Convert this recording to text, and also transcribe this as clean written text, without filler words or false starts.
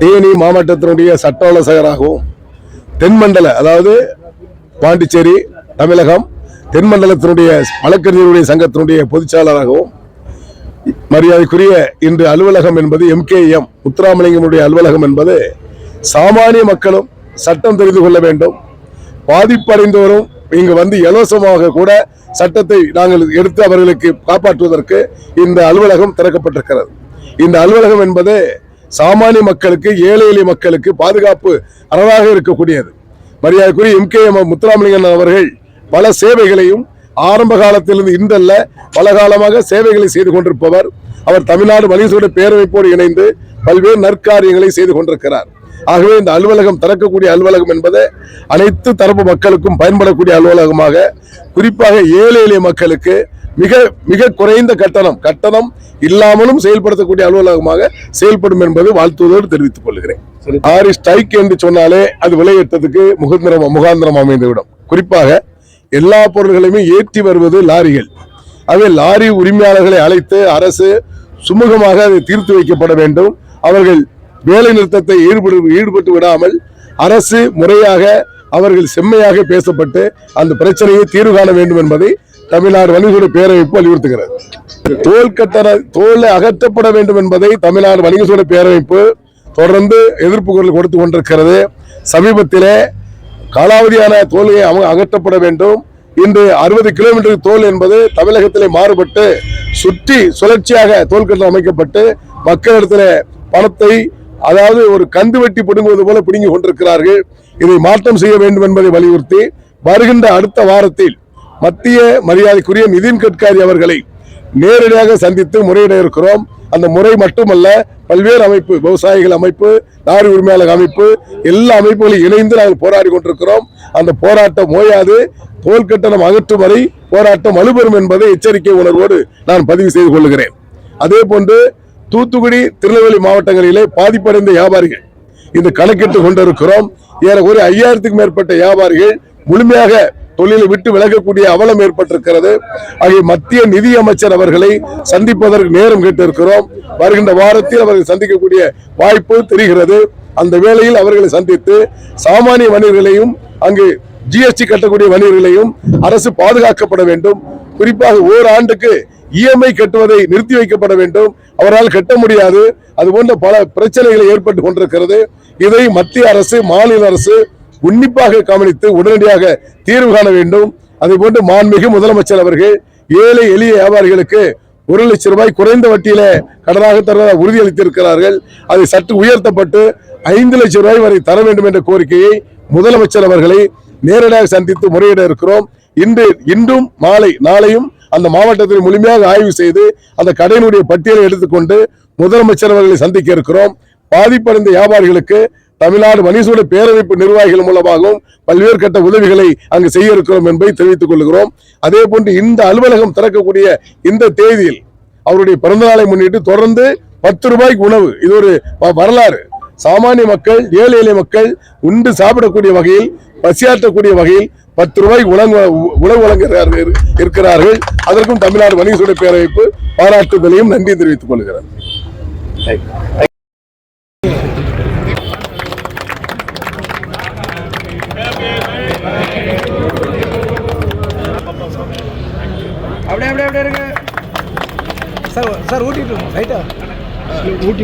தேனி மாவட்டத்தினுடைய சட்ட ஆலோசகராகவும் தென்மண்டல, அதாவது பாண்டிச்சேரி தமிழகம் தென்மண்டலத்தினுடைய வழக்கறிஞருடைய சங்கத்தினுடைய பொதுச்செயலாளராகவும் மரியாதைக்குரிய இன்று அலுவலகம் என்பது MKM முத்துராமலிங்கனுடைய அலுவலகம் என்பது சாமானிய மக்களும் சட்டம் தெரிந்து கொள்ள வேண்டும். பாதிப்படைந்தோரும் இங்கு வந்து இலவசமாக கூட சட்டத்தை நாங்கள் எடுத்து அவர்களுக்கு காப்பாற்றுவதற்கு இந்த அலுவலகம் திறக்கப்பட்டிருக்கிறது. இந்த அலுவலகம் என்பது சாமானிய மக்களுக்கு, ஏழை எளிய மக்களுக்கு பாதுகாப்பு அரணாக இருக்கக்கூடியது. மரியாதைக்குரிய MKM முத்துராமலிங்கன் அவர்கள் பல சேவைகளையும் ஆரம்ப காலத்திலிருந்து இன்றல்ல பல காலமாக சேவைகளை செய்து கொண்டிருப்பவர். அவர் தமிழ்நாடு வணிகசூட பேரமைப்போடு இணைந்து பல்வேறு நற்காரியங்களை செய்து கொண்டிருக்கிறார். ஆகவே இந்த அலுவலகம் திறக்கக்கூடிய அலுவலகம் என்பது அனைத்து தரப்பு மக்களுக்கும் பயன்படக்கூடிய அலுவலகமாக, குறிப்பாக ஏழை எளிய மக்களுக்கு மிக மிக குறைந்த கட்டணம் இல்லாமலும் செயல்படுத்தக்கூடிய அலுவலகமாக செயல்படும் என்பது வாழ்த்துவதோடு தெரிவித்துக் கொள்கிறேன். ஸ்ட்ரைக் என்று சொன்னாலே அது விலையேற்றத்துக்கு முகாந்திரம் அமைந்துவிடும். குறிப்பாக எல்லா பொருள்களையுமே ஏற்றி வருவது லாரிகள். ஆகவே லாரி உரிமையாளர்களை அழைத்து அரசு சுமூகமாக அதை தீர்த்து வைக்கப்பட வேண்டும். அவர்கள் வேலை நிறுத்தத்தை ஈடுபட்டு விடாமல் அரசு முறையாக அவர்கள் செம்மையாக பேசப்பட்டு அந்த பிரச்சனையை தீர்வு காண வேண்டும் என்பதை தமிழ்நாடு வணிகசூட பேரமைப்பு வலியுறுத்துகிறது. தோல் அகற்றப்பட வேண்டும் என்பதை தமிழ்நாடு வணிகசூட பேரமைப்பு தொடர்ந்து எதிர்ப்பு குரல் கொடுத்து கொண்டிருக்கிறது. சமீபத்திலே காலாவதியான தோலை அகற்றப்பட வேண்டும். இன்று 60 கிலோமீட்டர் தோல் என்பது தமிழகத்திலே மாறுபட்டு சுழற்சியாக தோல் கட்டணம் அமைக்கப்பட்டு மக்களிடத்தில் பணத்தை, அதாவது ஒரு கந்து வெட்டி பிடுங்குவது போல பிடுங்கி கொண்டிருக்கிறார்கள். இதை மாற்றம் செய்ய வேண்டும் என்பதை வலியுறுத்தி வருகின்ற அடுத்த வாரத்தில் மத்திய மரியாதைக்குரிய நிதின் கட்காரி அவர்களை நேரடியாக சந்தித்து முறையிட இருக்கிறோம். அந்த முறை மட்டுமல்ல, பல்வேறு அமைப்பு, விவசாயிகள் அமைப்பு, லாரி உரிமையாளர் அமைப்பு, எல்லா அமைப்புகளையும் இணைந்து நாங்கள் போராடி கொண்டிருக்கிறோம். அந்த போராட்டம் ஓயாது, தோல் கட்டணம் அகற்றும் வரை போராட்டம் வலுப்பெறும் என்பதை எச்சரிக்கை உணர்வோடு நான் பதிவு செய்து கொள்கிறேன். அதே போன்று தூத்துக்குடி, திருநெல்வேலி மாவட்டங்களிலே பாதிப்படைந்த வியாபாரிகள் இந்த கணக்கிட்டு கொண்டிருக்கிறோம். ஏறக்குறைய 5000க்கும் மேற்பட்ட வியாபாரிகள் முழுமையாக தொழிலை விட்டு விலகக்கூடிய அவலம் ஏற்பட்டிருக்கிறது. ஆகிய மத்திய நிதி அமைச்சர் அவர்களை சந்திப்பதற்கு நேரம் கேட்டிருக்கிறோம். வருகின்ற வாரத்தில் அவர்கள் சந்திக்கக்கூடிய வாய்ப்பு தெரிகிறது. அந்த வேளையில் அவர்களை சந்தித்து சாமானிய வணிகர்களையும் அங்கு GST கட்டக்கூடிய வணிகர்களையும் அரசு பாதுகாக்கப்பட வேண்டும். குறிப்பாக ஓராண்டுக்கு EMI கட்டுவதை நிறுத்தி வைக்கப்பட வேண்டும். அவரால் கட்ட முடியாது. அதுபோன்ற பல பிரச்சனைகள் ஏற்பட்டு கொண்டிருக்கிறது. இதை மத்திய அரசு, மாநில அரசு உன்னிப்பாக கவனித்து உடனடியாக தீர்வு காண வேண்டும். அதே போன்று மாண்புமிகு முதலமைச்சர் அவர்கள் ஏழை எளிய வியாபாரிகளுக்கு 1 லட்சம் ரூபாய் குறைந்த வட்டியில கடனாக தருவதாக உறுதியளித்திருக்கிறார்கள். அதை சற்று உயர்த்தப்பட்டு 5 லட்சம் ரூபாய் வரை தர வேண்டும் என்ற கோரிக்கையை முதலமைச்சர் அவர்களை நேரடியாக சந்தித்து முறையிட இருக்கிறோம். இன்றும் நாளையும் அந்த மாவட்டத்தில் முழுமையாக ஆய்வு செய்து அந்த கடையினுடைய பட்டியலை எடுத்துக்கொண்டு முதலமைச்சர் அவர்களை சந்திக்க இருக்கிறோம். பாதிப்படைந்த வியாபாரிகளுக்கு தமிழ்நாடு வணிகசூட பேரமைப்பு நிர்வாகிகள் மூலமாகவும் பல்வேறு கட்ட உதவிகளை அங்கு செய்ய இருக்கிறோம் என்பதை தெரிவித்துக் கொள்கிறோம். அதே போன்று இந்த அலுவலகம் திறக்கக்கூடிய இந்த தேதியில் அவருடைய பிறந்த நாளை முன்னிட்டு தொடர்ந்து 10 ரூபாய்க்கு உணவு, இது ஒரு வரலாறு. சாமானிய மக்கள், ஏழை எளிய மக்கள் உண்டு சாப்பிடக்கூடிய வகையில், பசியாற்றக்கூடிய வகையில் 10 ரூபாய்க்கு உணவு வழங்க இருக்கிறார்கள். அதற்கும் தமிழ்நாடு வணிகசூட பேரமைப்பு பாராட்டுதலையும் நன்றி தெரிவித்துக் கொள்கிறார். அப்படியே இருங்க சார். ஊட்டிட்டு ரைட்டா ஊட்டி